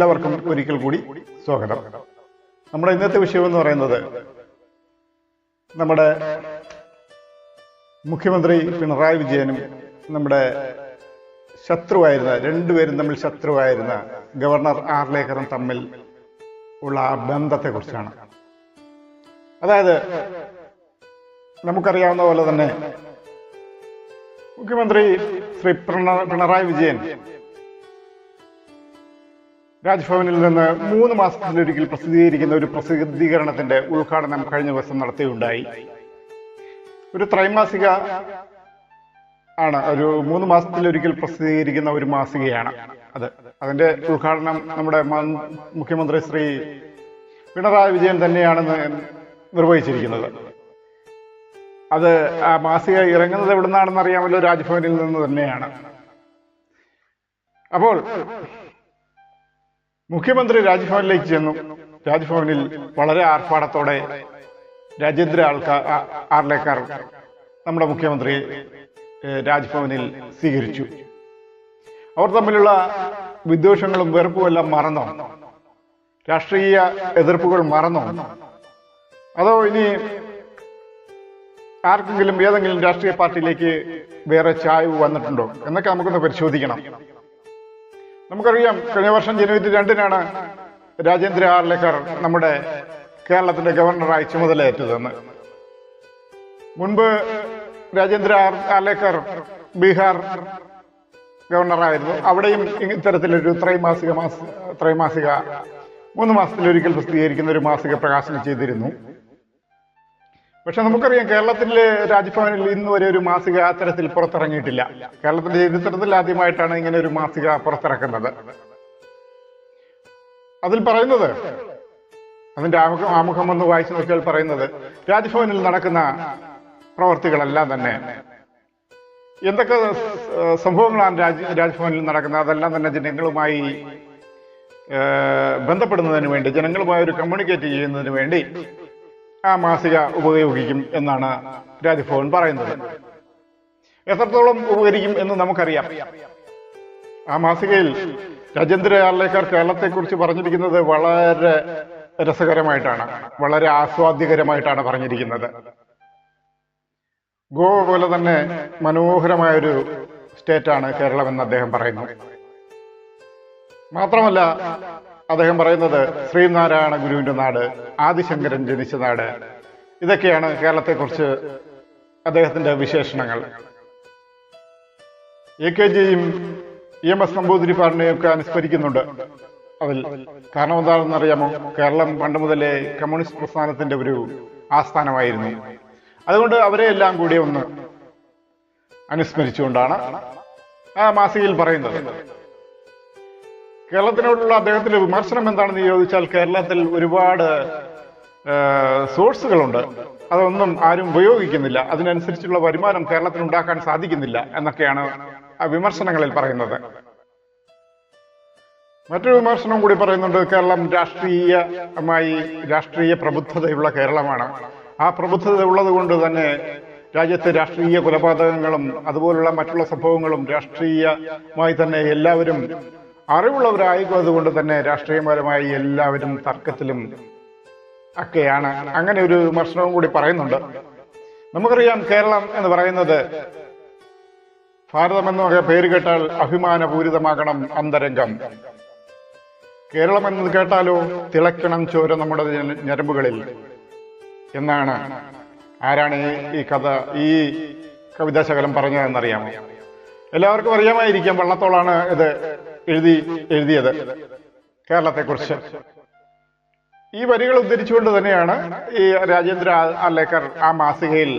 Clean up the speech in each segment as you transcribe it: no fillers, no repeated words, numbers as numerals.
എല്ലാവർക്കും ഒരിക്കൽ കൂടി സ്വാഗതം. നമ്മുടെ ഇന്നത്തെ വിഷയം എന്ന് പറയുന്നത് നമ്മുടെ മുഖ്യമന്ത്രി പിണറായി വിജയനും നമ്മുടെ രണ്ടുപേരും തമ്മിൽ ശത്രുവായിരുന്ന ഗവർണർ ആർലേക്കറും തമ്മിൽ ഉള്ള ആ ബന്ധത്തെക്കുറിച്ചാണ്. അതായത് നമുക്കറിയാവുന്ന പോലെ തന്നെ മുഖ്യമന്ത്രി ശ്രീ പിണറായി വിജയൻ രാജ്ഭവനിൽ നിന്ന് 3 മാസത്തിലൊരിക്കൽ പ്രസിദ്ധീകരിക്കുന്ന ഒരു പ്രസിദ്ധീകരണത്തിന്റെ ഉദ്ഘാടനം കഴിഞ്ഞ ദിവസം നടത്തുകയുണ്ടായി. ഒരു ത്രൈമാസിക ആണ്, ഒരു 3 മാസത്തിലൊരിക്കൽ പ്രസിദ്ധീകരിക്കുന്ന ഒരു മാസികയാണ് അത്. അതിന്റെ ഉദ്ഘാടനം നമ്മുടെ മുഖ്യമന്ത്രി ശ്രീ പിണറായി വിജയൻ തന്നെയാണ് നിർവഹിച്ചിരിക്കുന്നത്. അത് ആ മാസിക ഇറങ്ങുന്നത് എവിടെ നിന്നാണെന്ന് അറിയാമല്ലോ, രാജ്ഭവനിൽ നിന്ന് തന്നെയാണ്. അപ്പോൾ മുഖ്യമന്ത്രി രാജ്ഭവനിലേക്ക് ചെന്നു. രാജ്ഭവനിൽ വളരെ ആർഭാടത്തോടെ രാജേന്ദ്ര ആർലേക്കർ നമ്മുടെ മുഖ്യമന്ത്രി രാജ്ഭവനിൽ സ്വീകരിച്ചു. അവർ തമ്മിലുള്ള വിദ്വേഷങ്ങളും വെറുപ്പും എല്ലാം മറന്നോ? രാഷ്ട്രീയ എതിർപ്പുകൾ മറന്നോ? അതോ ഇനി ആർക്കെങ്കിലും ഏതെങ്കിലും രാഷ്ട്രീയ പാർട്ടിയിലേക്ക് വേറെ ചായ്വ് വന്നിട്ടുണ്ടോ എന്നൊക്കെ നമുക്കൊന്ന് പരിശോധിക്കണം. നമുക്കറിയാം, കഴിഞ്ഞ വർഷം ജനുവരി 2-നാണ് രാജേന്ദ്ര ആർലേക്കർ നമ്മുടെ കേരളത്തിന്റെ ഗവർണറായി ചുമതലയേറ്റതെന്ന്. മുൻപ് രാജേന്ദ്ര ആർലേക്കർ ബീഹാർ ഗവർണറായിരുന്നു. അവിടെയും ഇത്തരത്തിലൊരു ത്രൈമാസിക 3 മാസത്തിലൊരിക്കൽ പ്രസിദ്ധീകരിക്കുന്ന ഒരു മാസിക പ്രകാശനം ചെയ്തിരുന്നു. പക്ഷെ നമുക്കറിയാം, കേരളത്തിലെ രാജ്ഭവനിൽ ഇന്ന് വരെ ഒരു മാസിക അത്തരത്തിൽ പുറത്തിറങ്ങിയിട്ടില്ല. കേരളത്തിന്റെ ചരിത്രത്തിൽ ആദ്യമായിട്ടാണ് ഇങ്ങനെ ഒരു മാസിക പുറത്തിറക്കുന്നത്. അതിൽ പറയുന്നത്, അതിന്റെ ആമുഖം ഒന്ന് വായിച്ചു നോക്കിയാൽ പറയുന്നത്, രാജ്ഭവനിൽ നടക്കുന്ന പ്രവർത്തികളെല്ലാം തന്നെ എന്തൊക്കെ സംഭവങ്ങളാണ് രാജ്ഭവനിൽ നടക്കുന്നത് അതെല്ലാം തന്നെ ജനങ്ങളുമായി ബന്ധപ്പെടുന്നതിന് വേണ്ടി, ജനങ്ങളുമായി ഒരു കമ്മ്യൂണിക്കേറ്റ് ചെയ്യുന്നതിന് വേണ്ടി ആ മാസിക ഉപയോഗിക്കും എന്നാണ് രാജ്ഭവൻ പറയുന്നത്. എത്രത്തോളം ഉപകരിക്കും എന്ന് നമുക്കറിയാം. ആ മാസികയിൽ രാജേന്ദ്ര ആർലേക്കർ കേരളത്തെക്കുറിച്ച് പറഞ്ഞിരിക്കുന്നത് വളരെ രസകരമായിട്ടാണ്, വളരെ ആസ്വാദ്യകരമായിട്ടാണ് പറഞ്ഞിരിക്കുന്നത്. ഗോവ പോലെ തന്നെ മനോഹരമായൊരു സ്റ്റേറ്റാണ് കേരളം എന്ന് അദ്ദേഹം പറയുന്നു. മാത്രമല്ല, അദ്ദേഹം പറയുന്നത് ശ്രീനാരായണ ഗുരുവിന്റെ നാട്, ആദിശങ്കരൻ ജനിച്ച നാട്, ഇതൊക്കെയാണ് കേരളത്തെക്കുറിച്ച് അദ്ദേഹത്തിന്റെ വിശേഷണങ്ങൾ. AKGയും EMS നമ്പൂതിരിപ്പാടിനെയും ഒക്കെ അനുസ്മരിക്കുന്നുണ്ട് അതിൽ. കാരണം എന്താണെന്നറിയാമോ? കേരളം പണ്ട് മുതലേ കമ്മ്യൂണിസ്റ്റ് പ്രസ്ഥാനത്തിന്റെ ഒരു ആസ്ഥാനമായിരുന്നു. അതുകൊണ്ട് അവരെ എല്ലാം കൂടി ഒന്ന് അനുസ്മരിച്ചുകൊണ്ടാണ് ആ മാസികയിൽ പറയുന്നത്. കേരളത്തിനോടുള്ള അദ്ദേഹത്തിന്റെ വിമർശനം എന്താണെന്ന് ചോദിച്ചാൽ, കേരളത്തിൽ ഒരുപാട് സോഴ്സുകളുണ്ട്, അതൊന്നും ആരും ഉപയോഗിക്കുന്നില്ല, അതിനനുസരിച്ചുള്ള വരുമാനം കേരളത്തിന് ഉണ്ടാക്കാൻ സാധിക്കുന്നില്ല എന്നൊക്കെയാണ് ആ വിമർശനങ്ങളിൽ പറയുന്നത്. മറ്റൊരു വിമർശനം കൂടി പറയുന്നുണ്ട്, കേരളം രാഷ്ട്രീയ പ്രബുദ്ധതയുള്ള കേരളമാണ്. ആ പ്രബുദ്ധത ഉള്ളത് കൊണ്ട് തന്നെ രാജ്യത്തെ രാഷ്ട്രീയ കൊലപാതകങ്ങളും അതുപോലുള്ള മറ്റുള്ള സംഭവങ്ങളും രാഷ്ട്രീയമായി തന്നെ എല്ലാവരും അറിവുള്ളവരായതുകൊണ്ട് തന്നെ രാഷ്ട്രീയപരമായി എല്ലാവരും തർക്കത്തിലും ഒക്കെയാണ്. അങ്ങനെ ഒരു വിമർശനവും കൂടി പറയുന്നുണ്ട്. നമുക്കറിയാം, കേരളം എന്ന് പറയുന്നത്, ഭാരതം എന്ന് പേര് കേട്ടാൽ അഭിമാനപൂരിതമാകണം അന്തരംഗം. കേരളം എന്ന് കേട്ടാലോ തിളക്കണം ചോര നമ്മുടെ ഞരമ്പുകളിൽ എന്നാണ് ആരാണ് ഈ കവിതാശകലം പറഞ്ഞതെന്നറിയാമോ? എല്ലാവർക്കും അറിയാമായിരിക്കാം. വള്ളത്തോളാണ് ഇത് എഴുതിയത് കേരളത്തെക്കുറിച്ച്. ഈ വരികൾ ഉദ്ധരിച്ചുകൊണ്ട് തന്നെയാണ് ഈ രാജേന്ദ്ര ആർലേക്കർ ആ മാസികയിൽ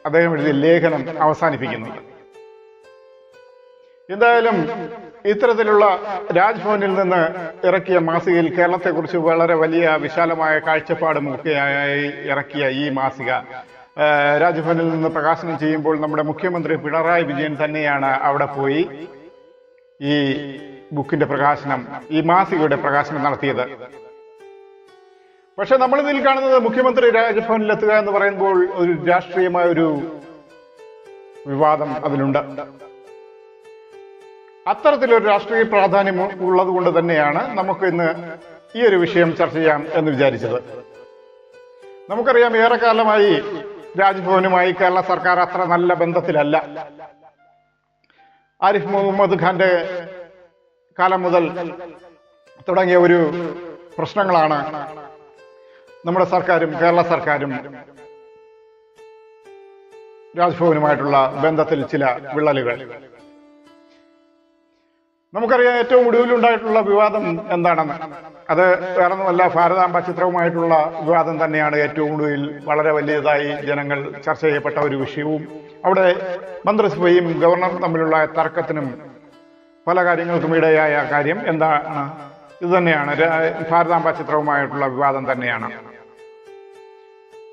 അദ്ദേഹം എഴുതിയ ലേഖനം അവസാനിപ്പിക്കുന്നത്. എന്തായാലും ഇത്തരത്തിലുള്ള രാജ്ഭവനിൽ നിന്ന് ഇറക്കിയ മാസികയിൽ കേരളത്തെക്കുറിച്ച് വളരെ വലിയ വിശാലമായ കാഴ്ചപ്പാടും ഒക്കെയായി ഇറക്കിയ ഈ മാസിക രാജ്ഭവനിൽ നിന്ന് പ്രകാശനം ചെയ്യുമ്പോൾ നമ്മുടെ മുഖ്യമന്ത്രി പിണറായി വിജയൻ തന്നെയാണ് അവിടെ പോയി ഈ ബുക്കിന്റെ പ്രകാശനം, ഈ മാസികയുടെ പ്രകാശനം നടത്തിയത്. പക്ഷെ നമ്മൾ ഇതിൽ കാണുന്നത് മുഖ്യമന്ത്രി രാജ്ഭവനിൽ എത്തുക എന്ന് പറയുമ്പോൾ ഒരു രാഷ്ട്രീയമായ ഒരു വിവാദം അതിലുണ്ട്. അത്തരത്തിലൊരു രാഷ്ട്രീയ പ്രാധാന്യം ഉള്ളത് കൊണ്ട് തന്നെയാണ് നമുക്ക് ഇന്ന് ഈ ഒരു വിഷയം ചർച്ച ചെയ്യാം എന്ന് വിചാരിച്ചത്. നമുക്കറിയാം, ഏറെക്കാലമായി രാജ്ഭവനുമായി കേരള സർക്കാർ അത്ര നല്ല ബന്ധത്തിലല്ല. ആരിഫ് മുഹമ്മദ് ഖാന്റെ കാലം മുതൽ തുടങ്ങിയ ഒരു പ്രശ്നങ്ങളാണ് നമ്മുടെ സർക്കാരും കേരള സർക്കാരും രാജ്ഭവനുമായിട്ടുള്ള ബന്ധത്തിൽ ചില വിള്ളലുകൾ. നമുക്കറിയാം, ഏറ്റവും ഒടുവിലുണ്ടായിട്ടുള്ള വിവാദം എന്താണെന്ന്. അത് വേറൊന്നുമല്ല, ഭാരതാംബ ചിത്രവുമായിട്ടുള്ള വിവാദം തന്നെയാണ് ഏറ്റവും ഒടുവിൽ വളരെ വലിയതായി ജനങ്ങൾ ചർച്ച ചെയ്യപ്പെട്ട ഒരു വിഷയവും. അവിടെ മന്ത്രിസഭയും ഗവർണറും തമ്മിലുള്ള തർക്കത്തിനും പല കാര്യങ്ങൾക്കും ഇടയായ കാര്യം എന്താണ്? ഇത് തന്നെയാണ്, ഭാരതാംബ ചിത്രവുമായിട്ടുള്ള വിവാദം തന്നെയാണ്.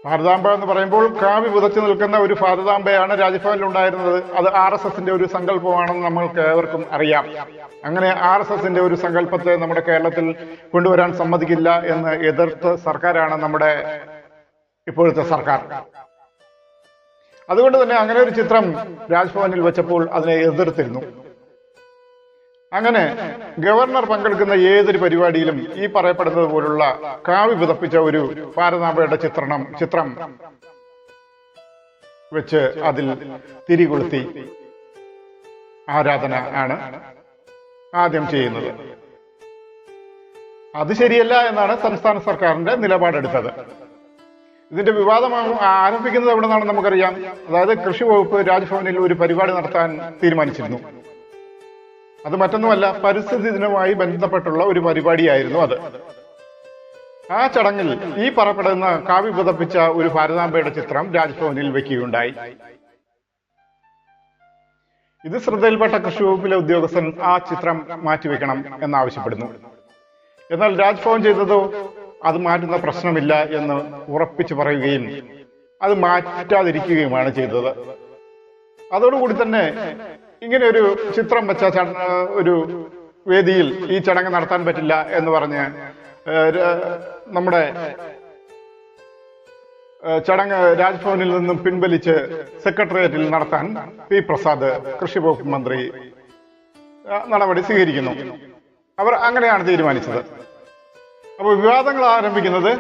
ഭാരതാംബ എന്ന് പറയുമ്പോൾ കാവ്യ പുതച്ചു നിൽക്കുന്ന ഒരു ഭാരതാംബയാണ് രാജ്ഭവനിൽ ഉണ്ടായിരുന്നത്. അത് RSSന്റെ ഒരു സങ്കല്പമാണെന്ന് നമ്മൾക്ക് ഏവർക്കും അറിയാം. അങ്ങനെ RSSന്റെ ഒരു സങ്കല്പത്തെ നമ്മുടെ കേരളത്തിൽ കൊണ്ടുവരാൻ സമ്മതിക്കില്ല എന്ന് എതിർത്ത സർക്കാരാണ് നമ്മുടെ ഇപ്പോഴത്തെ സർക്കാർ. അതുകൊണ്ട് തന്നെ അങ്ങനെ ഒരു ചിത്രം രാജ്ഭവനിൽ വെച്ചപ്പോൾ അതിനെ എതിർത്തിരുന്നു. അങ്ങനെ ഗവർണർ പങ്കെടുക്കുന്ന ഏതൊരു പരിപാടിയിലും ഈ പറയപ്പെടുന്നത് പോലുള്ള കാവ്യ വിതപ്പിച്ച ഒരു ഭാരതാംബയുടെ ചിത്രം വെച്ച് അതിൽ തിരികൊളുത്തി ആരാധന ആണ് ആദ്യം ചെയ്യുന്നത്. അത് ശരിയല്ല എന്നാണ് സംസ്ഥാന സർക്കാരിന്റെ നിലപാടെടുത്തത്. ഇതിന്റെ വിവാദം ആരംഭിക്കുന്നത് എവിടെ നിന്നാണെന്ന് നമുക്കറിയാം. അതായത് കൃഷി വകുപ്പ് രാജ്ഭവനിൽ ഒരു പരിപാടി നടത്താൻ തീരുമാനിച്ചിരുന്നു. അത് മറ്റൊന്നുമല്ല, പരിസ്ഥിതി ദിനവുമായി ബന്ധപ്പെട്ടുള്ള ഒരു പരിപാടിയായിരുന്നു അത്. ആ ചടങ്ങിൽ ഈ പറയപ്പെടുന്ന കാവ്യ പുതപ്പിച്ച ഒരു ഭാരതാംബയുടെ ചിത്രം രാജ്ഭവനിൽ വെക്കുകയുണ്ടായി. ഇത് ശ്രദ്ധയിൽപ്പെട്ട കൃഷി വകുപ്പിലെ ഉദ്യോഗസ്ഥൻ ആ ചിത്രം മാറ്റിവെക്കണം എന്നാവശ്യപ്പെടുന്നു. എന്നാൽ രാജ്ഭവൻ ചെയ്തതോ അത് മാറ്റുന്ന പ്രശ്നമില്ല എന്ന് ഉറപ്പിച്ചു പറയുകയും അത് മാറ്റാതിരിക്കുകയുമാണ് ചെയ്തത്. അതോടുകൂടി തന്നെ ഇങ്ങനെ ഒരു ചിത്രം വെച്ച ഒരു വേദിയിൽ ഈ ചടങ്ങ് നടത്താൻ പറ്റില്ല എന്ന് പറഞ്ഞ് നമ്മുടെ ചടങ്ങ് രാജ്ഭവനിൽ നിന്നും പിൻവലിച്ച് സെക്രട്ടേറിയറ്റിൽ നടത്താൻ പി പ്രസാദ് കൃഷി വകുപ്പ് മന്ത്രി നടപടി സ്വീകരിക്കുന്നു. അവർ അങ്ങനെയാണ് തീരുമാനിച്ചത്. അപ്പോൾ വിവാദങ്ങൾ ആരംഭിക്കുന്നത്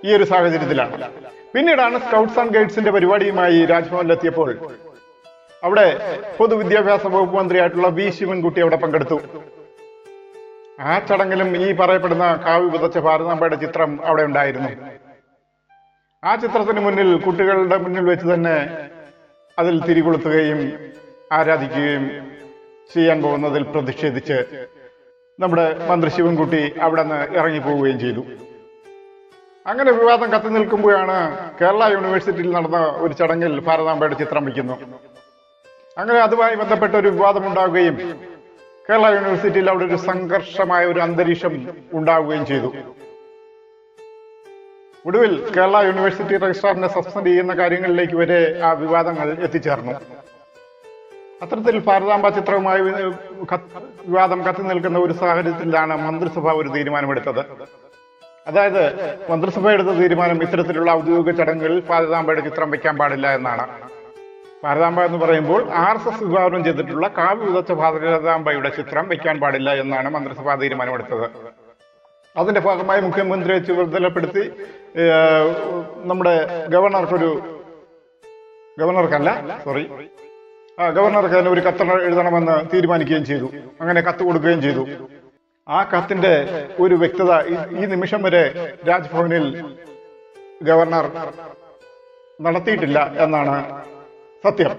ഈ ഒരു സാഹചര്യത്തിലാണ്. പിന്നീടാണ് സ്കൗട്ട്സ് ആൻഡ് ഗൈഡ്സിന്റെ പരിപാടിയുമായി രാജ്ഭവനിലെത്തിയപ്പോൾ അവിടെ പൊതുവിദ്യാഭ്യാസ വകുപ്പ് മന്ത്രിയായിട്ടുള്ള വി ശിവൻകുട്ടി അവിടെ പങ്കെടുത്തു. ആ ചടങ്ങിലും ഈ പറയപ്പെടുന്ന കാവ്യ പുതച്ച ഭാരതാംബയുടെ ചിത്രം അവിടെ ഉണ്ടായിരുന്നു. ആ ചിത്രത്തിന് മുന്നിൽ കുട്ടികളുടെ മുന്നിൽ വെച്ച് തന്നെ അതിൽ തിരികൊളുത്തുകയും ആരാധിക്കുകയും ചെയ്യാൻ പോകുന്നതിൽ പ്രതിഷേധിച്ച് നമ്മുടെ മന്ത്രി ശിവൻകുട്ടി അവിടെ നിന്ന് ഇറങ്ങിപ്പോവുകയും ചെയ്തു. അങ്ങനെ വിവാദം കത്തി നിൽക്കുമ്പോഴാണ് കേരള യൂണിവേഴ്സിറ്റിയിൽ നടന്ന ഒരു ചടങ്ങിൽ ഭാരതാംബയുടെ ചിത്രം വയ്ക്കുന്നു. അങ്ങനെ അതുമായി ബന്ധപ്പെട്ട ഒരു വിവാദം ഉണ്ടാവുകയും കേരള യൂണിവേഴ്സിറ്റിയിൽ അവിടെ ഒരു സംഘർഷമായ ഒരു അന്തരീക്ഷം ഉണ്ടാവുകയും ചെയ്തു. ഒടുവിൽ കേരള യൂണിവേഴ്സിറ്റി രജിസ്ട്രാറിനെ സസ്പെൻഡ് ചെയ്യുന്ന കാര്യങ്ങളിലേക്ക് വരെ ആ വിവാദങ്ങൾ എത്തിച്ചേർന്നു. അത്തരത്തിൽ ഭാരതാംബ ചിത്രവുമായി വിവാദം കത്തി നിൽക്കുന്ന ഒരു സാഹചര്യത്തിലാണ് മന്ത്രിസഭ ഒരു തീരുമാനമെടുത്തത്. അതായത് മന്ത്രിസഭ എടുത്ത തീരുമാനം ഇത്തരത്തിലുള്ള ഔദ്യോഗിക ചടങ്ങുകളിൽ ഭാരതാംബയുടെ ചിത്രം വയ്ക്കാൻ പാടില്ല എന്നാണ്. ഭാരതാംബ എന്ന് പറയുമ്പോൾ RSS വിഭാവനം ചെയ്തിട്ടുള്ള കാവ്യ പുതച്ച ഭാരതാംബയുടെ ചിത്രം വയ്ക്കാൻ പാടില്ല എന്നാണ് മന്ത്രിസഭാ തീരുമാനമെടുത്തത്. അതിന്റെ ഭാഗമായി മുഖ്യമന്ത്രിയെ ചുമതലപ്പെടുത്തി നമ്മുടെ ഗവർണർക്ക് തന്നെ ഒരു കത്ത് എഴുതണമെന്ന് തീരുമാനിക്കുകയും ചെയ്തു. അങ്ങനെ കത്ത് കൊടുക്കുകയും ചെയ്തു. ആ കത്തിന്റെ ഒരു വ്യക്തത ഈ നിമിഷം വരെ രാജ്ഭവനിൽ ഗവർണർ നടത്തിയിട്ടില്ല എന്നാണ് സത്യം.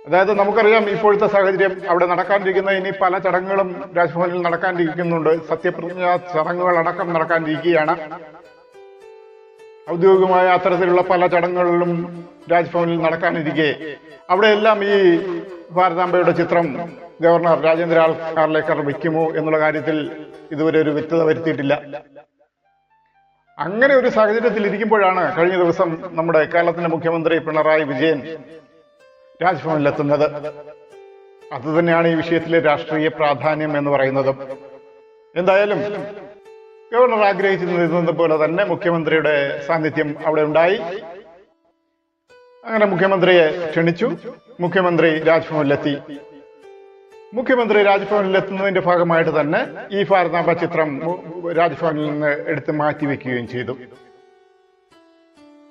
അതായത് നമുക്കറിയാം ഇപ്പോഴത്തെ സാഹചര്യം, അവിടെ നടക്കാനിരിക്കുന്ന ഇനി പല ചടങ്ങുകളും രാജ്ഭവനിൽ നടക്കാനിരിക്കുന്നുണ്ട്. സത്യപ്രതിജ്ഞ ചടങ്ങുകൾ അടക്കം നടക്കാനിരിക്കുകയാണ്. ഔദ്യോഗികമായ അത്തരത്തിലുള്ള പല ചടങ്ങുകളിലും രാജ്ഭവനിൽ നടക്കാനിരിക്കെ അവിടെയെല്ലാം ഈ ഭാരതാംബയുടെ ചിത്രം ഗവർണർ രാജേന്ദ്ര ആർലേക്കർ വയ്ക്കുമോ എന്നുള്ള കാര്യത്തിൽ ഇതുവരെ ഒരു വ്യക്തത വരുത്തിയിട്ടില്ല. അങ്ങനെ ഒരു സാഹചര്യത്തിൽ ഇരിക്കുമ്പോഴാണ് കഴിഞ്ഞ ദിവസം നമ്മുടെ കേരളത്തിന്റെ മുഖ്യമന്ത്രി പിണറായി വിജയൻ രാജ്ഭവനിലെത്തുന്നത്. അതുതന്നെയാണ് ഈ വിഷയത്തിലെ രാഷ്ട്രീയ പ്രാധാന്യം എന്ന് പറയുന്നത്. എന്തായാലും ഗവർണർ ആഗ്രഹിച്ചിരുന്നത് പോലെ തന്നെ മുഖ്യമന്ത്രിയുടെ സാന്നിധ്യം അവിടെ ഉണ്ടായി. അങ്ങനെ മുഖ്യമന്ത്രിയെ ക്ഷണിച്ചു. മുഖ്യമന്ത്രി രാജ്ഭവനിലെത്തി. മുഖ്യമന്ത്രി രാജ്ഭവനിൽ എത്തുന്നതിന്റെ ഭാഗമായിട്ട് തന്നെ ഈ ഭാരതാംബ ചിത്രം രാജ്ഭവനിൽ നിന്ന് എടുത്ത് മാറ്റിവെക്കുകയും ചെയ്തു.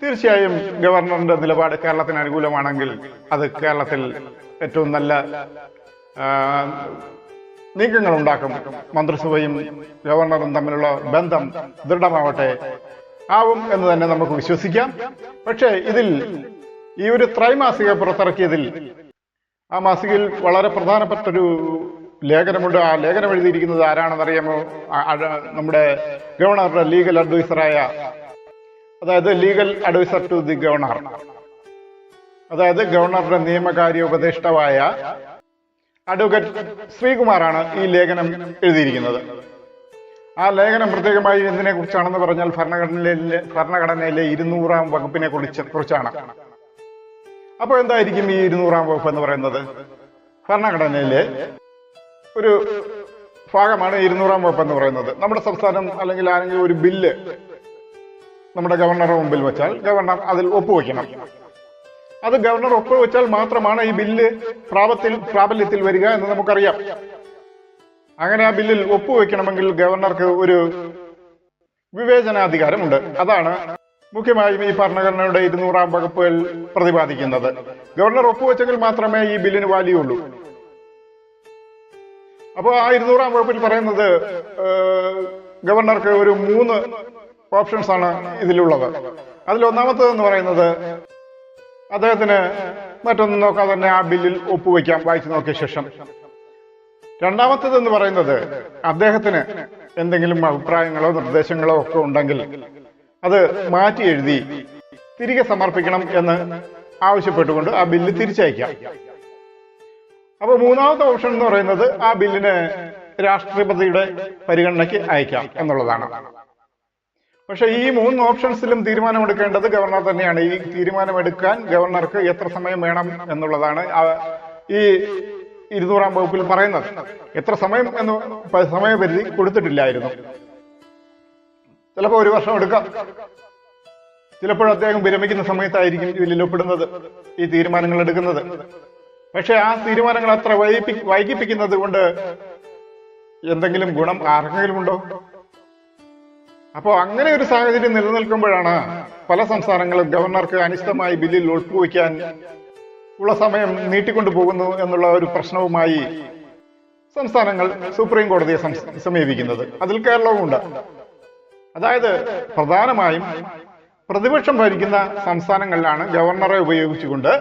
തീർച്ചയായും ഗവർണറിന്റെ നിലപാട് കേരളത്തിന് അനുകൂലമാണെങ്കിൽ അത് കേരളത്തിൽ ഏറ്റവും നല്ല നീക്കങ്ങൾ ഉണ്ടാക്കും. മന്ത്രിസഭയും ഗവർണറും തമ്മിലുള്ള ബന്ധം ദൃഢമാവട്ടെ, ആവും എന്ന് തന്നെ നമുക്ക് വിശ്വസിക്കാം. പക്ഷേ ഇതിൽ ഈ ഒരു ത്രൈമാസിക പുറത്തിറക്കിയതിൽ ആ മാസികയിൽ വളരെ പ്രധാനപ്പെട്ടൊരു ലേഖനമുണ്ട്. ആ ലേഖനം എഴുതിയിരിക്കുന്നത് ആരാണെന്നറിയാമോ? നമ്മുടെ ഗവർണറുടെ ലീഗൽ അഡ്വൈസറായ, അതായത് legal adviser to the governor, അതായത് ഗവർണറുടെ നിയമകാര്യ ഉപദേഷ്ടാവായ അഡ്വക്കേറ്റ് ശ്രീകുമാറാണ് ഈ ലേഖനം എഴുതിയിരിക്കുന്നത്. ആ ലേഖനം പ്രത്യേകമായി എന്തിനെ കുറിച്ചാണെന്ന് പറഞ്ഞാൽ ഭരണഘടനയിലെ 200-ാം വകുപ്പിനെ കുറിച്ചാണ്. അപ്പോൾ എന്തായിരിക്കും ഈ 200-ാം വകുപ്പ് എന്ന് പറയുന്നത്? ഭരണഘടനയിലെ ഒരു ഭാഗമാണ് 200-ാം വകുപ്പ് എന്ന് പറയുന്നത്. നമ്മുടെ സംസ്ഥാനം അല്ലെങ്കിൽ ആരെങ്കിലും ഒരു ബില്ല് നമ്മുടെ ഗവർണറുടെ മുമ്പിൽ വെച്ചാൽ ഗവർണർ അതിൽ ഒപ്പുവെക്കണം. അത് ഗവർണർ ഒപ്പുവെച്ചാൽ മാത്രമാണ് ഈ ബില്ല് പ്രാബല്യത്തിൽ വരിക എന്ന് നമുക്കറിയാം. അങ്ങനെ ആ ബില്ലിൽ ഒപ്പുവെക്കണമെങ്കിൽ ഗവർണർക്ക് ഒരു വിവേചനാധികാരമുണ്ട്. അതാണ് മുഖ്യമായും ഈ ഭരണഘടനയുടെ 200-ാം വകുപ്പിൽ പ്രതിപാദിക്കുന്നത്. ഗവർണർ ഒപ്പുവെച്ചെങ്കിൽ മാത്രമേ ഈ ബില്ലിന് വാല്യൂ. അപ്പോൾ ആ 200-ാം വകുപ്പിൽ പറയുന്നത് ഗവർണർക്ക് ഒരു 3 ഓപ്ഷൻസ് ആണ് ഇതിലുള്ളത്. അതിൽ ഒന്നാമത്തേതെന്ന് പറയുന്നത് അദ്ദേഹത്തിന് മറ്റൊന്നും നോക്കാതെ തന്നെ ആ ബില്ലിൽ ഒപ്പുവെക്കാം വായിച്ചു നോക്കിയ ശേഷം. രണ്ടാമത്തേതെന്ന് പറയുന്നത് അദ്ദേഹത്തിന് എന്തെങ്കിലും അഭിപ്രായങ്ങളോ നിർദ്ദേശങ്ങളോ ഒക്കെ ഉണ്ടെങ്കിൽ അത് മാറ്റി എഴുതി തിരികെ സമർപ്പിക്കണം എന്ന് ആവശ്യപ്പെട്ടുകൊണ്ട് ആ ബില്ല് തിരിച്ചയക്കാം. അപ്പോൾ മൂന്നാമത്തെ ഓപ്ഷൻ എന്ന് പറയുന്നത് ആ ബില്ലിന് രാഷ്ട്രപതിയുടെ പരിഗണനയ്ക്ക് അയക്കാം എന്നുള്ളതാണ്. പക്ഷെ ഈ 3 ഓപ്ഷൻസിലും തീരുമാനമെടുക്കേണ്ടത് ഗവർണർ തന്നെയാണ്. ഈ തീരുമാനമെടുക്കാൻ ഗവർണർക്ക് എത്ര സമയം വേണം എന്നുള്ളതാണ് ഈ 200-ാം വകുപ്പിൽ പറയുന്നത്. എത്ര സമയം എന്ന് സമയപരിധി കൊടുത്തിട്ടില്ലായിരുന്നു. ചിലപ്പോൾ 1 വർഷം എടുക്കാം, ചിലപ്പോൾ അദ്ദേഹം വിരമിക്കുന്ന സമയത്തായിരിക്കും ഇതിൽ ഒപ്പിടുന്നത്, ഈ തീരുമാനങ്ങൾ എടുക്കുന്നത്. പക്ഷെ ആ തീരുമാനങ്ങൾ അത്ര വൈകിപ്പിക്കുന്നത് കൊണ്ട് എന്തെങ്കിലും ഗുണം ആർക്കെങ്കിലും ഉണ്ടോ? അപ്പോൾ അങ്ങനെ ഒരു സാഹചര്യം നിലനിൽക്കുമ്പോഴാണ് പല സംസ്ഥാനങ്ങളും ഗവർണർക്ക് അനിഷ്ടമായി ബില്ലിൽ ഒപ്പുവയ്ക്കാൻ ഉള്ള സമയം നീട്ടിക്കൊണ്ടു പോകുന്നു എന്നുള്ള ഒരു പ്രശ്നവുമായി സംസ്ഥാനങ്ങൾ സുപ്രീം കോടതിയെ സമീപിക്കുന്നത്. അതിൽ കേരളവുമുണ്ട്. അതായത് പ്രധാനമായും പ്രതിപക്ഷം ഭരിക്കുന്ന സംസ്ഥാനങ്ങളിലാണ് ഗവർണറെ ഉപയോഗിച്ചുകൊണ്ട്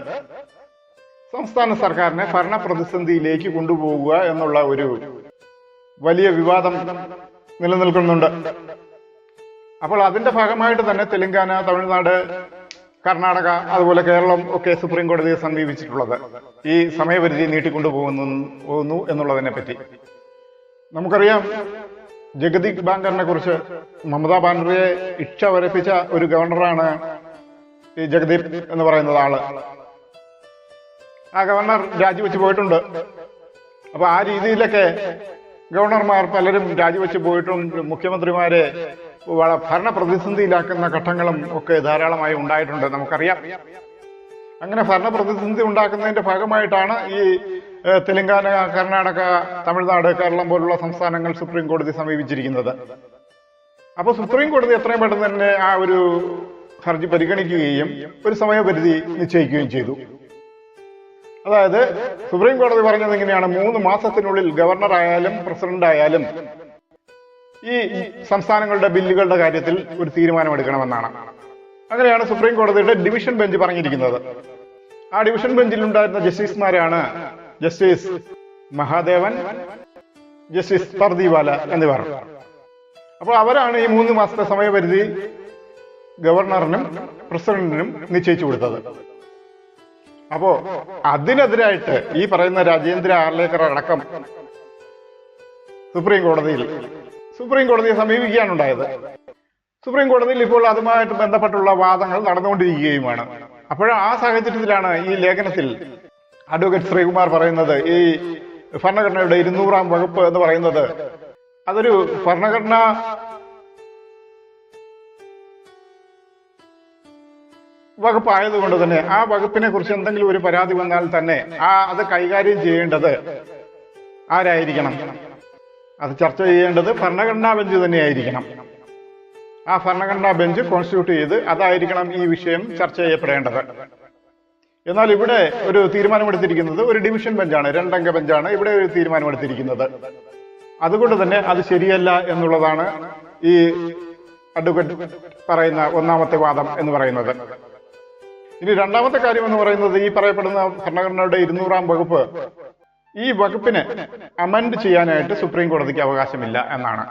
സംസ്ഥാന സർക്കാരിനെ ഭരണ പ്രതിസന്ധിയിലേക്ക് കൊണ്ടുപോകുക എന്നുള്ള ഒരു വലിയ വിവാദം നിലനിൽക്കുന്നുണ്ട്. അപ്പോൾ അതിന്റെ ഭാഗമായിട്ട് തന്നെ തെലങ്കാന, തമിഴ്നാട്, കർണാടക, അതുപോലെ കേരളം ഒക്കെ സുപ്രീം കോടതിയെ സമീപിച്ചിട്ടുള്ളത് ഈ സമയപരിധി നീട്ടിക്കൊണ്ടുപോകുന്നു എന്നുള്ളതിനെ പറ്റി. നമുക്കറിയാം, ജഗദീപ് ബാങ്കറിനെ കുറിച്ച് മമതാ ബാനർജിയെ ഇച്ഛ വരപ്പിച്ച ഒരു ഗവർണറാണ് ഈ ജഗദീപ് എന്ന് പറയുന്നത് ആള്. ആ ഗവർണർ രാജിവെച്ച് പോയിട്ടുണ്ട്. അപ്പൊ ആ രീതിയിലൊക്കെ ഗവർണർമാർ പലരും രാജിവെച്ച് പോയിട്ടുണ്ട്. മുഖ്യമന്ത്രിമാരെ ഭരണ പ്രതിസന്ധിയിലാക്കുന്ന ഘട്ടങ്ങളും ഒക്കെ ധാരാളമായി ഉണ്ടായിട്ടുണ്ട്, നമുക്കറിയാം. അങ്ങനെ ഭരണ പ്രതിസന്ധി ഉണ്ടാക്കുന്നതിന്റെ ഭാഗമായിട്ടാണ് ഈ തെലങ്കാന, കർണാടക, തമിഴ്നാട്, കേരളം പോലുള്ള സംസ്ഥാനങ്ങൾ സുപ്രീം കോടതി സമീപിച്ചിരിക്കുന്നത്. അപ്പോൾ സുപ്രീം കോടതി എത്രയും പെട്ടെന്ന് തന്നെ ആ ഒരു ഹർജി പരിഗണിക്കുകയും ഒരു സമയപരിധി നിശ്ചയിക്കുകയും ചെയ്തു. അതായത് സുപ്രീം കോടതി പറഞ്ഞത് ഇങ്ങനെയാണ്: 3 മാസത്തിനുള്ളിൽ ഗവർണർ ആയാലും പ്രസിഡന്റ് ആയാലും ഈ സംസ്ഥാനങ്ങളുടെ ബില്ലുകളുടെ കാര്യത്തിൽ ഒരു തീരുമാനമെടുക്കണമെന്നാണ്. അങ്ങനെയാണ് സുപ്രീം കോടതിയുടെ ഡിവിഷൻ ബെഞ്ച് പറഞ്ഞിരിക്കുന്നത്. ആ ഡിവിഷൻ ബെഞ്ചിൽ ഉണ്ടായിരുന്ന ജസ്റ്റിസുമാരാണ് ജസ്റ്റിസ് മഹാദേവൻ, ജസ്റ്റിസ് പർദിവാല എന്നിവർ. അപ്പോൾ അവരാണ് ഈ 3 മാസത്തെ സമയപരിധി ഗവർണറിനും പ്രസിഡന്റിനും നിശ്ചയിച്ചു കൊടുത്തത്. അപ്പോ അതിനെതിരായിട്ട് ഈ പറയുന്ന രാജേന്ദ്ര ആർലേക്കർ അടക്കം സുപ്രീം കോടതിയെ സമീപിക്കുകയാണുണ്ടായത്. സുപ്രീം കോടതിയിൽ ഇപ്പോൾ അതുമായിട്ട് ബന്ധപ്പെട്ടുള്ള വാദങ്ങൾ നടന്നുകൊണ്ടിരിക്കുകയുമാണ്. അപ്പോൾ ആ സാഹചര്യത്തിലാണ് ഈ ലേഖനത്തിൽ അഡ്വക്കേറ്റ് ശ്രീകുമാർ പറയുന്നത് ഈ ഭരണഘടനയുടെ 200-ാം വകുപ്പ് എന്ന് പറയുന്നത് അതൊരു ഭരണഘടന വകുപ്പായതുകൊണ്ട് തന്നെ ആ വകുപ്പിനെ കുറിച്ച് എന്തെങ്കിലും ഒരു പരാതി വന്നാൽ തന്നെ അത് കൈകാര്യം ചെയ്യേണ്ടത് ആരായിരിക്കണം? അത് ചർച്ച ചെയ്യേണ്ടത് ഭരണഘടനാ ബെഞ്ച് തന്നെയായിരിക്കണം. ആ ഭരണഘടനാ ബെഞ്ച് കോൺസ്റ്റിറ്റ്യൂട്ട് ചെയ്ത് അതായിരിക്കണം ഈ വിഷയം ചർച്ച ചെയ്യപ്പെടേണ്ടത്. എന്നാൽ ഇവിടെ ഒരു തീരുമാനമെടുത്തിരിക്കുന്നത് ഒരു ഡിവിഷൻ ബെഞ്ചാണ്, 2 അംഗ ബെഞ്ചാണ് ഇവിടെ ഒരു തീരുമാനമെടുത്തിരിക്കുന്നത്. അതുകൊണ്ട് തന്നെ അത് ശരിയല്ല എന്നുള്ളതാണ് ഈ അഡ്വക്കേറ്റ് പറയുന്ന ഒന്നാമത്തെ വാദം എന്ന് പറയുന്നത്. ഇനി രണ്ടാമത്തെ കാര്യം എന്ന് പറയുന്നത്, ഈ പറയപ്പെടുന്ന ഭരണഘടനയുടെ 200-ാം വകുപ്പ്, ഈ വകുപ്പിന് അമെൻഡ് ചെയ്യാനായിട്ട് സുപ്രീം കോടതിക്ക് അവകാശമില്ല എന്നാണ്.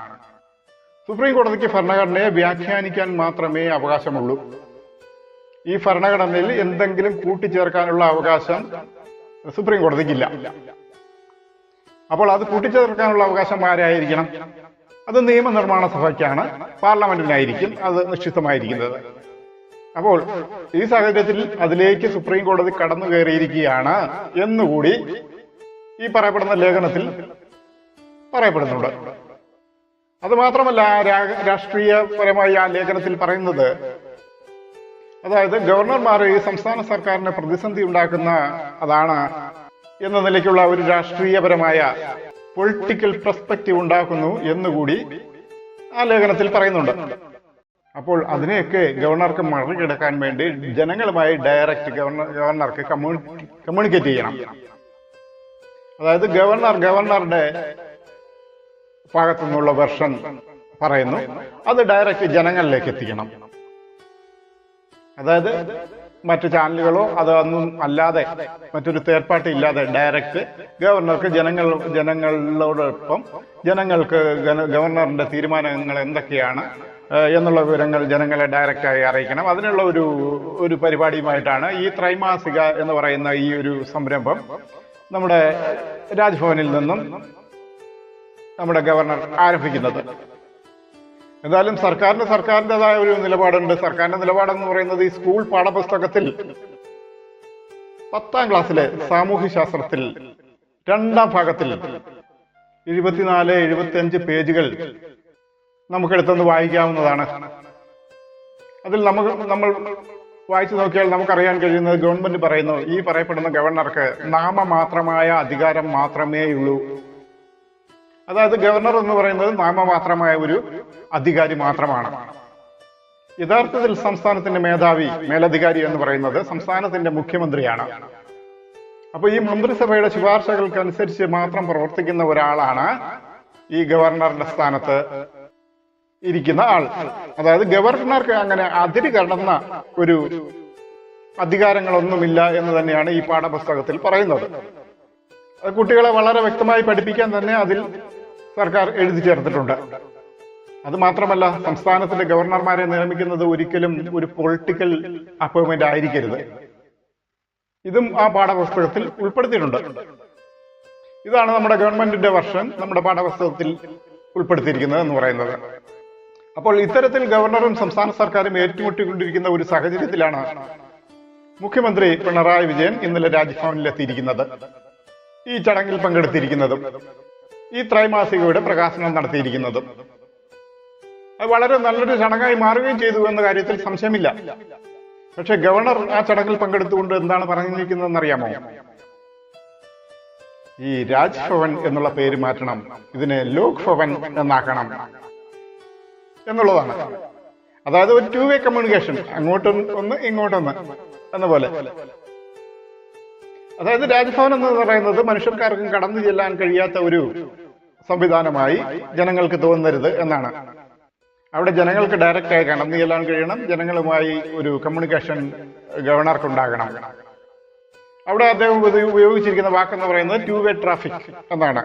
സുപ്രീം കോടതിക്ക് ഭരണഘടനയെ വ്യാഖ്യാനിക്കാൻ മാത്രമേ അവകാശമുള്ളൂ. ഈ ഭരണഘടനയിൽ എന്തെങ്കിലും കൂട്ടിച്ചേർക്കാനുള്ള അവകാശം സുപ്രീം കോടതിക്കില്ല. അപ്പോൾ അത് കൂട്ടിച്ചേർക്കാനുള്ള അവകാശം ആരായിരിക്കണം? അത് നിയമനിർമ്മാണ സഭയ്ക്കാണ്, പാർലമെന്റിനായിരിക്കും അത് നിക്ഷിപ്തമായിരിക്കുന്നത്. അപ്പോൾ ഈ സാഹചര്യത്തിൽ അതിലേക്ക് സുപ്രീം കോടതി കടന്നു കയറിയിരിക്കുകയാണ് എന്നുകൂടി ഈ പറയപ്പെടുന്ന ലേഖനത്തിൽ പറയപ്പെടുന്നുണ്ട്. അത് മാത്രമല്ല, രാഷ്ട്രീയപരമായി ആ ലേഖനത്തിൽ പറയുന്നത്, അതായത് ഗവർണർമാർ ഈ സംസ്ഥാന സർക്കാരിന് പ്രതിസന്ധി ഉണ്ടാക്കുന്ന അതാണ് എന്ന നിലയ്ക്കുള്ള ഒരു രാഷ്ട്രീയപരമായ പൊളിറ്റിക്കൽ പെർസ്പെക്റ്റീവ് ഉണ്ടാക്കുന്നു എന്നുകൂടി ആ ലേഖനത്തിൽ പറയുന്നുണ്ട്. അപ്പോൾ അതിനെയൊക്കെ ഗവർണർക്ക് മറികടക്കാൻ വേണ്ടി ജനങ്ങളുമായി ഡയറക്റ്റ് ഗവർണർക്ക് കമ്മ്യൂണിക്കേറ്റ് ചെയ്യണം. അതായത് ഗവർണറുടെ ഭാഗത്തു നിന്നുള്ള വെർഷൻ പറയുന്നു, അത് ഡയറക്റ്റ് ജനങ്ങളിലേക്ക് എത്തിക്കണം. അതായത് മറ്റു ചാനലുകളോ അതൊന്നും അല്ലാതെ, മറ്റൊരു തേർഡ് പാർട്ടി ഇല്ലാതെ ഡയറക്റ്റ് ഗവർണർക്ക് ജനങ്ങളോടൊപ്പം ജനങ്ങൾക്ക് ഗവർണറിന്റെ തീരുമാനങ്ങൾ എന്തൊക്കെയാണ് എന്നുള്ള വിവരങ്ങൾ ജനങ്ങളെ ഡയറക്റ്റായി അറിയിക്കണം. അതിനുള്ള ഒരു പരിപാടിയുമായിട്ടാണ് ഈ ത്രൈമാസിക എന്ന് പറയുന്ന ഈ ഒരു സംരംഭം നമ്മുടെ രാജ്ഭവനിൽ നിന്നും നമ്മുടെ ഗവർണർ ആരംഭിക്കുന്നത്. എന്തായാലും സർക്കാരിൻ്റെതായ ഒരു നിലപാടുണ്ട്. സർക്കാരിന്റെ നിലപാടെന്ന് പറയുന്നത്, ഈ സ്കൂൾ പാഠപുസ്തകത്തിൽ 10ാം ക്ലാസ്സിലെ സാമൂഹ്യശാസ്ത്രത്തിൽ 2ാം ഭാഗത്തിൽ 74-75 പേജുകൾ നമുക്കെടുത്തൊന്ന് വായിക്കാവുന്നതാണ്. അതിൽ നമ്മൾ വായിച്ചു നോക്കിയാൽ നമുക്കറിയാൻ കഴിയുന്നത്, ഗവൺമെന്റ് പറയുന്നു, ഈ പറയപ്പെടുന്ന ഗവർണർക്ക് നാമമാത്രമായ അധികാരം മാത്രമേ ഉള്ളൂ. അതായത് ഗവർണർ എന്ന് പറയുന്നത് നാമമാത്രമായ ഒരു അധികാരി മാത്രമാണ്. യഥാർത്ഥത്തിൽ സംസ്ഥാനത്തിന്റെ മേലധികാരി എന്ന് പറയുന്നത് സംസ്ഥാനത്തിന്റെ മുഖ്യമന്ത്രിയാണ്. അപ്പൊ ഈ മന്ത്രിസഭയുടെ ശുപാർശകൾക്കനുസരിച്ച് മാത്രം പ്രവർത്തിക്കുന്ന ഒരാളാണ് ഈ ഗവർണറുടെ സ്ഥാനത്ത് ഇരിക്കുന്ന ആൾ. അതായത് ഗവർണർക്ക് അങ്ങനെ അതിര് കടന്ന ഒരു അധികാരങ്ങളൊന്നുമില്ല എന്ന് തന്നെയാണ് ഈ പാഠപുസ്തകത്തിൽ പറയുന്നത്. കുട്ടികളെ വളരെ വ്യക്തമായി പഠിപ്പിക്കാൻ തന്നെ അതിൽ സർക്കാർ എഴുതി ചേർത്തിട്ടുണ്ട്. അത് മാത്രമല്ല, സംസ്ഥാനത്തിന്റെ ഗവർണർമാരെ നിയമിക്കുന്നത് ഒരിക്കലും ഒരു പൊളിറ്റിക്കൽ അപ്പോയിന്റ്മെന്റ് ആയിരിക്കരുത്. ഇതും ആ പാഠപുസ്തകത്തിൽ ഉൾപ്പെടുത്തിയിട്ടുണ്ട്. ഇതാണ് നമ്മുടെ ഗവൺമെന്റിന്റെ വെർഷൻ നമ്മുടെ പാഠപുസ്തകത്തിൽ ഉൾപ്പെടുത്തിയിരിക്കുന്നത് എന്ന് പറയുന്നത്. അപ്പോൾ ഇത്തരത്തിൽ ഗവർണറും സംസ്ഥാന സർക്കാരും ഏറ്റുമുട്ടിക്കൊണ്ടിരിക്കുന്ന ഒരു സാഹചര്യത്തിലാണ് മുഖ്യമന്ത്രി പിണറായി വിജയൻ ഇന്നലെ രാജ്ഭവനിലെത്തിയിരിക്കുന്നത്, ഈ ചടങ്ങിൽ പങ്കെടുത്തിരിക്കുന്നതും ഈ ത്രൈമാസികയുടെ പ്രകാശനം നടത്തിയിരിക്കുന്നതും. അത് വളരെ നല്ലൊരു ചടങ്ങായി മാറുകയും ചെയ്തു എന്ന കാര്യത്തിൽ സംശയമില്ല. പക്ഷെ ഗവർണർ ആ ചടങ്ങിൽ പങ്കെടുത്തുകൊണ്ട് എന്താണ് പറഞ്ഞിരിക്കുന്നതെന്ന് അറിയാമോ? ഈ രാജ്ഭവൻ എന്നുള്ള പേര് മാറ്റണം, ഇതിനെ ലോക് ഭവൻ എന്നാക്കണം എന്നുള്ളതാണ്. അതായത് ഒരു 2-വേ കമ്മ്യൂണിക്കേഷൻ, അങ്ങോട്ടൊന്ന് ഇങ്ങോട്ടൊന്ന് എന്ന പോലെ. അതായത് രാജ്ഭവൻ എന്ന് പറയുന്നത് മനുഷ്യർക്കാർക്കും കടന്നു ചെല്ലാൻ കഴിയാത്ത ഒരു സംവിധാനമായി ജനങ്ങൾക്ക് തോന്നരുത് എന്നാണ്. അവിടെ ജനങ്ങൾക്ക് ഡയറക്റ്റായി കടന്നു ചെല്ലാൻ കഴിയണം, ജനങ്ങളുമായി ഒരു കമ്മ്യൂണിക്കേഷൻ ഗവർണർക്കുണ്ടാകണം. അവിടെ അദ്ദേഹം ഉപയോഗിച്ചിരിക്കുന്ന വാക്കെന്ന് പറയുന്നത് 2-വേ ട്രാഫിക് എന്നാണ്.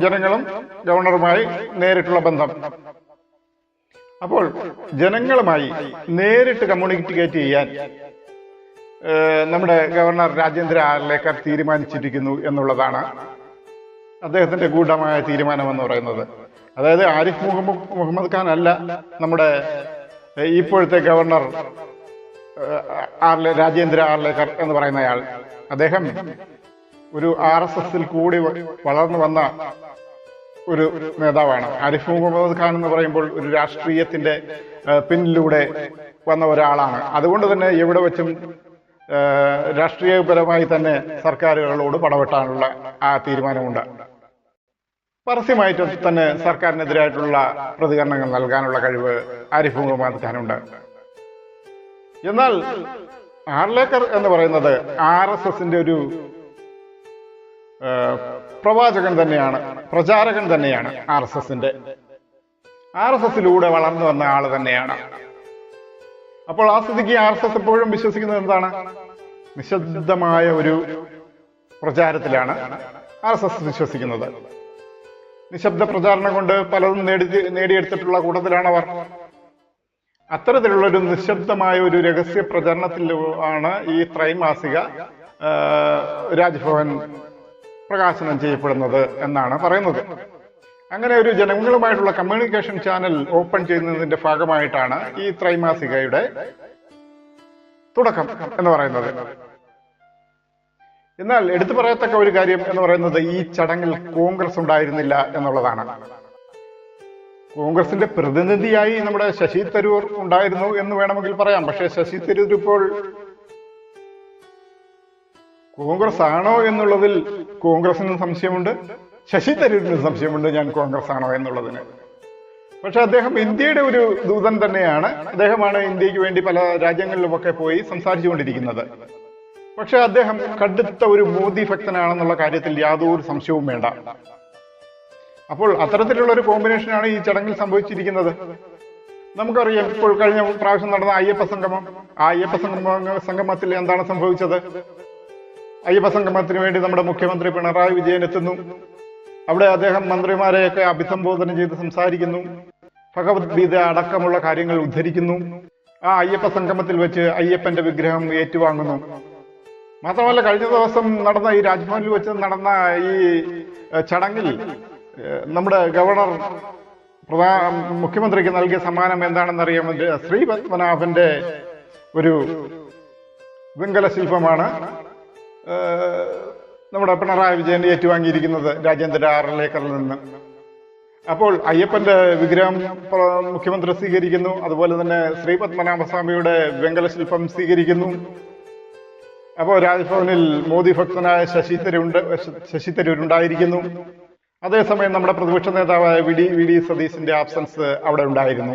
ജനങ്ങളും ഗവർണറുമായി നേരിട്ടുള്ള ബന്ധം. അപ്പോൾ ജനങ്ങളുമായി നേരിട്ട് കമ്മ്യൂണിക്കേറ്റ് ചെയ്യാൻ നമ്മുടെ ഗവർണർ രാജേന്ദ്ര ആർലേക്കർ തീരുമാനിച്ചിരിക്കുന്നു എന്നുള്ളതാണ് അദ്ദേഹത്തിന്റെ ഗൂഢമായ തീരുമാനം എന്ന് പറയുന്നത്. അതായത് ആരിഫ് മുഹമ്മദ് ഖാൻ അല്ല നമ്മുടെ ഇപ്പോഴത്തെ ഗവർണർ രാജേന്ദ്ര ആർലേക്കർ എന്ന് പറയുന്നയാൾ. അദ്ദേഹം ഒരു RSSൽ കൂടി വളർന്നു വന്ന ഒരു നേതാവാണ്. ആരിഫ് മുഹമ്മദ് ഖാൻ എന്ന് പറയുമ്പോൾ ഒരു രാഷ്ട്രീയത്തിന്റെ പിന്നിലൂടെ വന്ന ഒരാളാണ്. അതുകൊണ്ട് തന്നെ എവിടെ വെച്ചും രാഷ്ട്രീയപരമായി തന്നെ സർക്കാരുകളോട് പടവെട്ടാനുള്ള ആ തീരുമാനമുണ്ട്. പരസ്യമായിട്ട് തന്നെ സർക്കാരിനെതിരായിട്ടുള്ള പ്രതികരണങ്ങൾ നൽകാനുള്ള കഴിവ് ആരിഫ് മുഹമ്മദ് ഖാനുണ്ട്. എന്നാൽ ആർലേക്കർ എന്ന് പറയുന്നത് RSSന്റെ ഒരു പ്രവാചകൻ തന്നെയാണ്, പ്രചാരകൻ തന്നെയാണ്. RSSലൂടെ വളർന്നു വന്ന ആള് തന്നെയാണ്. അപ്പോൾ ആ സ്ഥിതിക്ക് RSS എപ്പോഴും വിശ്വസിക്കുന്നത് എന്താണ്? നിശബ്ദമായ ഒരു പ്രചാരത്തിലാണ് RSS വിശ്വസിക്കുന്നത്. നിശബ്ദ പ്രചാരണം കൊണ്ട് പലതും നേടിയെടുത്തിട്ടുള്ള കൂട്ടത്തിലാണ് അവർ. അത്തരത്തിലുള്ള ഒരു നിശബ്ദമായ ഒരു രഹസ്യ പ്രചരണത്തിലാണ് ഈ ത്രൈമാസിക രാജ്ഭവൻ പ്രകാശനം ചെയ്യപ്പെടുന്നത് എന്നാണ് പറയുന്നത്. അങ്ങനെ ഒരു ജനങ്ങളുമായിട്ടുള്ള കമ്മ്യൂണിക്കേഷൻ ചാനൽ ഓപ്പൺ ചെയ്യുന്നതിന്റെ ഭാഗമായിട്ടാണ് ഈ ത്രൈമാസികയുടെ തുടക്കം എന്ന് പറയുന്നത്. എന്നാൽ എടുത്തു പറയത്തക്ക ഒരു കാര്യം എന്ന് പറയുന്നത് ഈ ചടങ്ങിൽ കോൺഗ്രസ് ഉണ്ടായിരുന്നില്ല എന്നുള്ളതാണ്. കോൺഗ്രസിന്റെ പ്രതിനിധിയായി നമ്മുടെ ശശി തരൂർ ഉണ്ടായിരുന്നു എന്ന് വേണമെങ്കിൽ പറയാം. പക്ഷേ ശശി തരൂർ ഇപ്പോൾ കോൺഗ്രസ് ആണോ എന്നുള്ളതിൽ കോൺഗ്രസിന് സംശയമുണ്ട്, ശശി തരൂരിന് സംശയമുണ്ട് ഞാൻ കോൺഗ്രസ് ആണോ എന്നുള്ളതിന്. പക്ഷെ അദ്ദേഹം ഇന്ത്യയുടെ ഒരു ദൂതൻ തന്നെയാണ്. അദ്ദേഹമാണ് ഇന്ത്യക്ക് വേണ്ടി പല രാജ്യങ്ങളിലുമൊക്കെ പോയി സംസാരിച്ചുകൊണ്ടിരിക്കുന്നത്. പക്ഷെ അദ്ദേഹം കടുത്ത ഒരു മോദി ഭക്തനാണെന്നുള്ള കാര്യത്തിൽ യാതൊരു സംശയവും വേണ്ട. അപ്പോൾ അത്തരത്തിലുള്ള ഒരു കോമ്പിനേഷനാണ് ഈ ചടങ്ങിൽ സംഭവിച്ചിരിക്കുന്നത്. നമുക്കറിയാം, ഇപ്പോൾ കഴിഞ്ഞ പ്രാവശ്യം നടന്ന അയ്യപ്പ സംഗമം, ആ അയ്യപ്പ സംഗമത്തിൽ എന്താണ് സംഭവിച്ചത്? അയ്യപ്പ സംഗമത്തിന് വേണ്ടി നമ്മുടെ മുഖ്യമന്ത്രി പിണറായി വിജയൻ എത്തുന്നു. അവിടെ അദ്ദേഹം മന്ത്രിമാരെയൊക്കെ അഭിസംബോധന ചെയ്ത് സംസാരിക്കുന്നു, ഭഗവത്ഗീത അടക്കമുള്ള കാര്യങ്ങൾ ഉദ്ധരിക്കുന്നു. ആ അയ്യപ്പ സംഗമത്തിൽ വെച്ച് അയ്യപ്പന്റെ വിഗ്രഹം ഏറ്റുവാങ്ങുന്നു. മാത്രമല്ല, കഴിഞ്ഞ ദിവസം നടന്ന ഈ രാജ്ഭവനിൽ വെച്ച് നടന്ന ഈ ചടങ്ങിൽ നമ്മുടെ ഗവർണർ മുഖ്യമന്ത്രിക്ക് നൽകിയ സമ്മാനം എന്താണെന്നറിയാം. ശ്രീ പത്മനാഭന്റെ ഒരു വെങ്കല ശില്പമാണ് നമ്മുടെ പിണറായി വിജയൻ ഏറ്റുവാങ്ങിയിരിക്കുന്നത് രാജേന്ദ്ര ആർലേക്കറിൽ നിന്ന്. അപ്പോൾ അയ്യപ്പന്റെ വിഗ്രഹം മുഖ്യമന്ത്രി സ്വീകരിക്കുന്നു, അതുപോലെ തന്നെ ശ്രീ പത്മനാഭസ്വാമിയുടെ വെങ്കല ശില്പം സ്വീകരിക്കുന്നു. അപ്പോൾ രാജ്ഭവനിൽ മോദി ഭക്തനായ ശശി തരൂരുണ്ടായിരിക്കുന്നു. അതേസമയം നമ്മുടെ പ്രതിപക്ഷ നേതാവായ വി ഡി സതീശന്റെ ആബ്സൻസ് അവിടെ ഉണ്ടായിരുന്നു.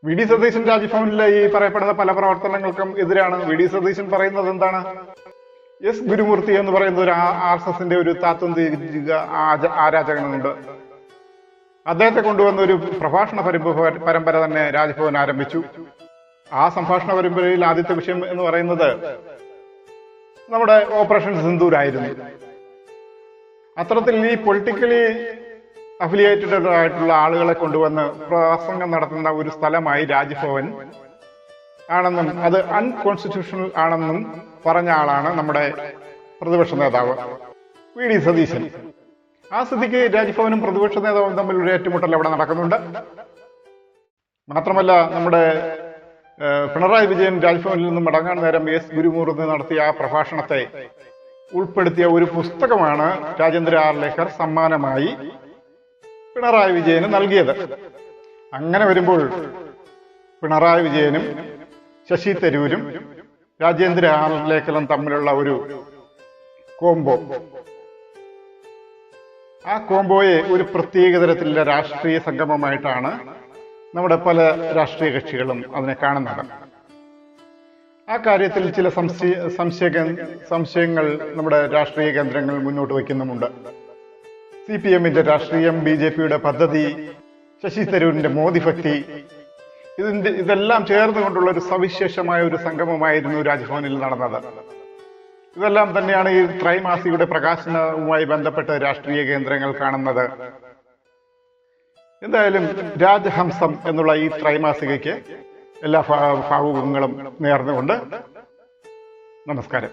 വി ഡി സതീശൻ രാജ്ഭവനിലെ ഈ പറയപ്പെടുന്ന പല പ്രവർത്തനങ്ങൾക്കും എതിരാണ്. വി ഡി സതീശൻ പറയുന്നത് എന്താണ്? എസ് ഗുരുമൂർത്തി എന്ന് പറയുന്ന ഒരു RSSന്റെ ഒരു താത്വന്തിക ആരാധകനുണ്ട്. അദ്ദേഹത്തെ കൊണ്ടുവന്ന ഒരു പ്രഭാഷണ പരമ്പര തന്നെ രാജ്ഭവൻ ആരംഭിച്ചു. ആ സംഭാഷണ പരമ്പരയിൽ ആദ്യത്തെ വിഷയം എന്ന് പറയുന്നത് നമ്മുടെ ഓപ്പറേഷൻ സിന്ദൂരായിരുന്നു. അത്തരത്തിൽ ഈ പൊളിറ്റിക്കലി അഫിലിയേറ്റഡ് ആയിട്ടുള്ള ആളുകളെ കൊണ്ടുവന്ന് പ്രസംഗം നടത്തുന്ന ഒരു സ്ഥലമായി രാജ്ഭവൻ ആണെന്നും അത് അൺകോൺസ്റ്റിറ്റ്യൂഷണൽ ആണെന്നും പറഞ്ഞ ആളാണ് നമ്മുടെ പ്രതിപക്ഷ നേതാവ് വി ഡി സതീശൻ. ആ സ്ഥിതിക്ക് രാജ്ഭവനും പ്രതിപക്ഷ നേതാവും തമ്മിൽ ഒരു ഏറ്റുമുട്ടൽ അവിടെ നടക്കുന്നുണ്ട്. മാത്രമല്ല, നമ്മുടെ പിണറായി വിജയൻ രാജ്ഭവനിൽ നിന്നും മടങ്ങാൻ നേരം എസ് ഗുരുമൂർത്തി നടത്തിയ ആ പ്രഭാഷണത്തെ ഉൾപ്പെടുത്തിയ ഒരു പുസ്തകമാണ് രാജേന്ദ്ര ആർലേക്കർ സമ്മാനമായി പിണറായി വിജയന് നൽകിയത്. അങ്ങനെ വരുമ്പോൾ പിണറായി വിജയനും ശശി തരൂരും രാജേന്ദ്ര ആർലേക്കറും തമ്മിലുള്ള ഒരു കോംബോ, ആ കോംബോയെ ഒരു പ്രത്യേക തരത്തിലുള്ള രാഷ്ട്രീയ സംഗമമായിട്ടാണ് നമ്മുടെ പല രാഷ്ട്രീയ കക്ഷികളും അതിനെ കാണുന്നത്. ആ കാര്യത്തിൽ ചില സംശയങ്ങൾ നമ്മുടെ രാഷ്ട്രീയ കേന്ദ്രങ്ങൾ മുന്നോട്ട് വയ്ക്കുന്നുമുണ്ട്. CPMന്റെ രാഷ്ട്രീയം, BJPയുടെ പദ്ധതി, ശശി തരൂരിന്റെ മോദി ഭക്തി, ഇതെല്ലാം ചേർന്നുകൊണ്ടുള്ള ഒരു സവിശേഷമായ ഒരു സംഗമമായിരുന്നു രാജ്ഭവനിൽ നടന്നത്. ഇതെല്ലാം തന്നെയാണ് ഈ ത്രൈമാസികയുടെ പ്രകാശനവുമായി ബന്ധപ്പെട്ട് രാഷ്ട്രീയ കേന്ദ്രങ്ങൾ കാണുന്നത്. എന്തായാലും രാജഹംസം എന്നുള്ള ഈ ത്രൈമാസികയ്ക്ക് എല്ലാ ഭാവുകങ്ങളും നേർന്നുകൊണ്ട് നമസ്കാരം.